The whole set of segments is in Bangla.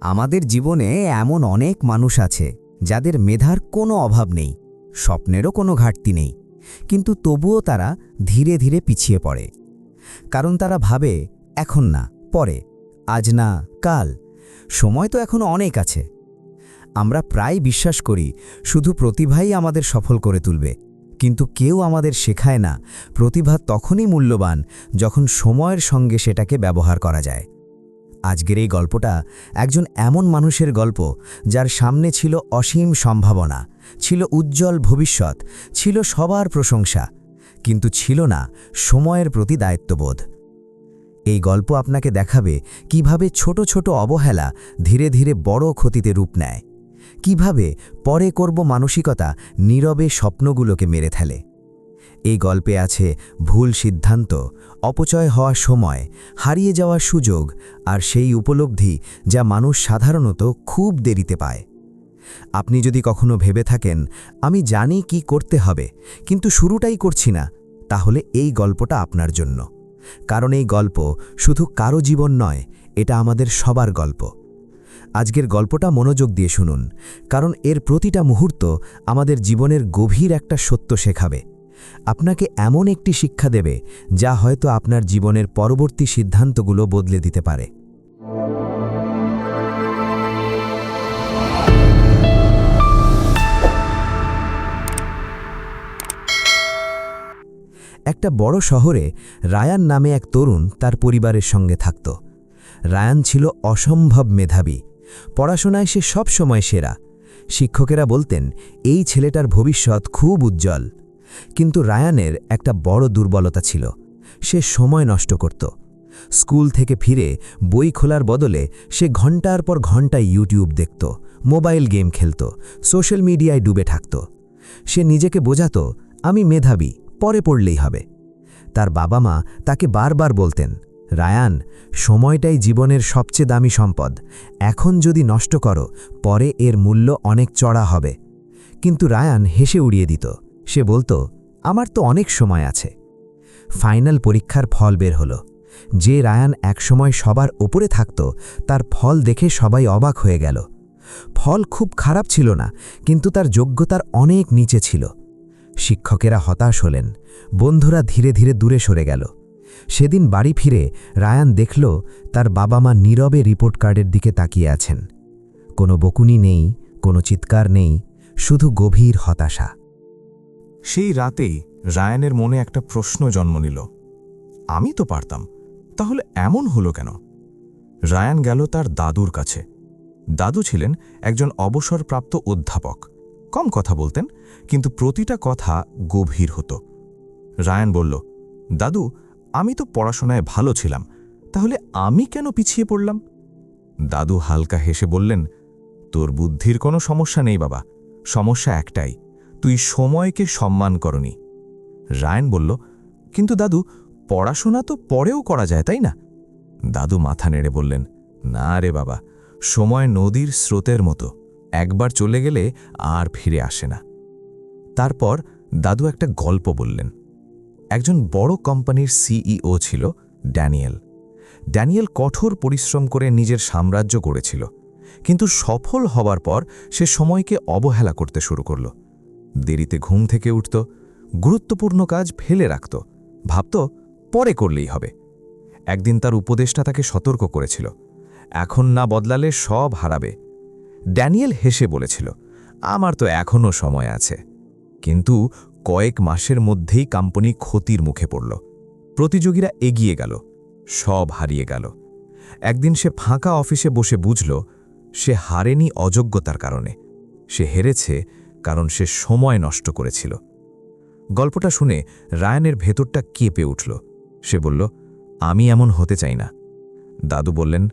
আমাদের জীবনে এমন অনেক মানুষ আছে যাদের মেধার কোনো অভাব নেই, স্বপ্নেরও কোনো ঘাটতি নেই, কিন্তু তবুও তারা ধীরে ধীরে পিছিয়ে পড়ে। কারণ তারা ভাবে এখন না, পরে, আজ না, কাল, সময় তো এখনো অনেক আছে। আমরা প্রায় বিশ্বাস করি শুধু প্রতিভাই আমাদের সফল করে তুলবে, কিন্তু কেউ আমাদের শেখায় না প্রতিভা তখনই মূল্যবান যখন সময়ের সঙ্গে সেটাকে ব্যবহার করা যায়। আজকের এই গল্পটা একজন এমন মানুষের গল্প যার সামনে ছিল অসীম সম্ভাবনা, ছিল উজ্জ্বল ভবিষ্যৎ, ছিল সবার প্রশংসা, কিন্তু ছিল না সময়ের প্রতি দায়িত্ববোধ। এই গল্প আপনাকে দেখাবে কিভাবে ছোট ছোট অবহেলা ধীরে ধীরে বড় ক্ষতিতে রূপ নেয়, কিভাবে পরে করব মানসিকতা নীরবে স্বপ্নগুলোকে মেরে ফেলে। এই গল্পে আছে ভুল সিদ্ধান্ত, অপচয় হওয়া সময়, হারিয়ে যাওয়া সুযোগ, আর সেই উপলব্ধি যা মানুষ সাধারণত খুব দেরিতে পায়। আপনি যদি কখনো ভেবে থাকেন আমি জানি কি করতে হবে কিন্তু শুরুটাই করছি না, তাহলে এই গল্পটা আপনার জন্য। কারণ এই গল্প শুধু কারো জীবন নয়, এটা আমাদের সবার গল্প। আজকের গল্পটা মনোযোগ দিয়ে শুনুন, কারণ এর প্রতিটা মুহূর্ত আমাদের জীবনের গভীর একটা সত্য শেখাবে, আপনাকে এমন একটি শিক্ষা দেবে যা হয়তো আপনার জীবনের পরবর্তী সিদ্ধান্তগুলো বদলে দিতে পারে। একটা বড় শহরে রায়ান নামে এক তরুণ তার পরিবারের সঙ্গে থাকত। রায়ান ছিল অসম্ভব মেধাবী, পড়াশোনায় সে সব সময় সেরা। শিক্ষকেরা বলতেন এই ছেলেটার ভবিষ্যৎ খুব উজ্জ্বল। কিন্তু রায়ানের একটা বড় দুর্বলতা ছিল, সে সময় নষ্ট করত। স্কুল থেকে ফিরে বই খোলার বদলে সে ঘন্টার পর ঘন্টা ইউটিউব দেখত, মোবাইল গেম খেলত, সোশ্যাল মিডিয়ায় ডুবে থাকত। সে নিজেকে বোঝাতো আমি মেধাবী, পরে পড়লেই হবে। তার বাবা মা তাকে বারবার বলতেন, রায়ান, সময়টাই জীবনের সবচেয়ে দামি সম্পদ, এখন যদি নষ্ট করো পরে এর মূল্য অনেক চড়া হবে। কিন্তু রায়ান হেসে উড়িয়ে দিত, সে বলতো আমার তো অনেক সময় আছে। ফাইনাল পরীক্ষার ফল বের হলো। যে রায়ান একসময় সবার ওপরে থাকত তার ফল দেখে সবাই অবাক হয়ে গেল। ফল খুব খারাপ ছিল না, কিন্তু তার যোগ্যতার অনেক নিচে ছিল। শিক্ষকেরা হতাশ হলেন, বন্ধুরা ধীরে ধীরে দূরে সরে গেল। সেদিন বাড়ি ফিরে রায়ান দেখল তার বাবা মা নীরবে রিপোর্ট কার্ডের দিকে তাকিয়ে আছেন। কোনো বকুনি নেই, কোনো চিৎকার নেই, শুধু গভীর হতাশা। সেই রাতেই রায়ানের মনে একটা প্রশ্ন জন্ম নিল, আমি তো পারতাম, তাহলে এমন হলো কেন? রায়ান গেল তার দাদুর কাছে। দাদু ছিলেন একজন অবসরপ্রাপ্ত অধ্যাপক, কম কথা বলতেন, কিন্তু প্রতিটা কথা গভীর হতো। রায়ান বলল, দাদু, আমি তো পড়াশোনায় ভালো ছিলাম, তাহলে আমি কেন পিছিয়ে পড়লাম? দাদু হালকা হেসে বললেন, তোর বুদ্ধির কোনো সমস্যা নেই বাবা, সমস্যা একটাই, তুই সময়কে সম্মান করনি। রায়ান বলল, কিন্তু দাদু, পড়াশোনা তো পরেও করা যায়, তাই না? দাদু মাথা নেড়ে বললেন, না রে বাবা, সময় নদীর স্রোতের মতো, একবার চলে গেলে আর ফিরে আসে না। তারপর দাদু একটা গল্প বললেন। একজন বড় কোম্পানির সিইও ছিল ড্যানিয়েল। ড্যানিয়েল কঠোর পরিশ্রম করে নিজের সাম্রাজ্য গড়েছিল, কিন্তু সফল হবার পর সে সময়কে অবহেলা করতে শুরু করল। দেরিতে ঘুম থেকে উঠত, গুরুত্বপূর্ণ কাজ ফেলে রাখত, ভাবত পরে করলেই হবে। একদিন তার উপদেষ্টা তাকে সতর্ক করেছিল, এখন না বদলালে সব হারাবে। ড্যানিয়েল হেসে বলেছিল, আমার তো এখনও সময় আছে। কিন্তু কয়েক মাসের মধ্যেই কোম্পানি ক্ষতির মুখে পড়ল। প্রতিযোগীরা এগিয়ে গেল, সব হারিয়ে গেল। একদিন সে ফাঁকা অফিসে বসে বুঝল সে হারেনি অযোগ্যতার কারণে, সে হেরেছে কারণ সে সময় নষ্ট করেছিল। গল্পটা শুনে রায়ানের ভেতরটা কেঁপে উঠল। সে বলল, আমি এমন হতে চাই না। দাদু বললেন,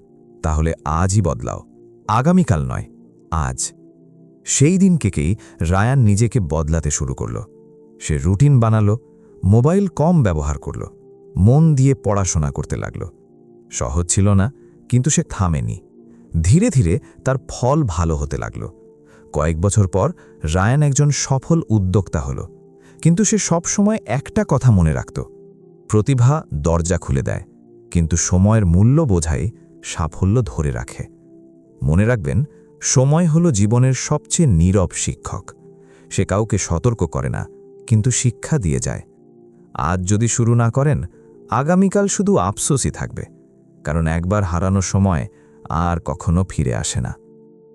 তাহলে আজই বদলাও, আগামীকাল নয়, আজ। সেই দিন থেকেই রায়ান নিজেকে বদলাতে শুরু করল। সে রুটিন বানালো, মোবাইল কম ব্যবহার করল, মন দিয়ে পড়াশোনা করতে লাগল। সহজ ছিল না, কিন্তু সে থামেনি। ধীরে ধীরে তার ফল ভালো হতে লাগল। কয়েক বছর পর রায়ান একজন সফল উদ্যোক্তা হল, কিন্তু সে সবসময় একটা কথা মনে রাখত, প্রতিভা দরজা খুলে দেয়, কিন্তু সময়ের মূল্য বোঝাই সাফল্য ধরে রাখে। মনে রাখবেন, সময় হলো জীবনের সবচেয়ে নীরব শিক্ষক। সে কাউকে সতর্ক করে না, কিন্তু শিক্ষা দিয়ে যায়। আজ যদি শুরু না করেন, আগামীকাল শুধু আফসোসই থাকবে, কারণ একবার হারানো সময় আর কখনো ফিরে আসে না।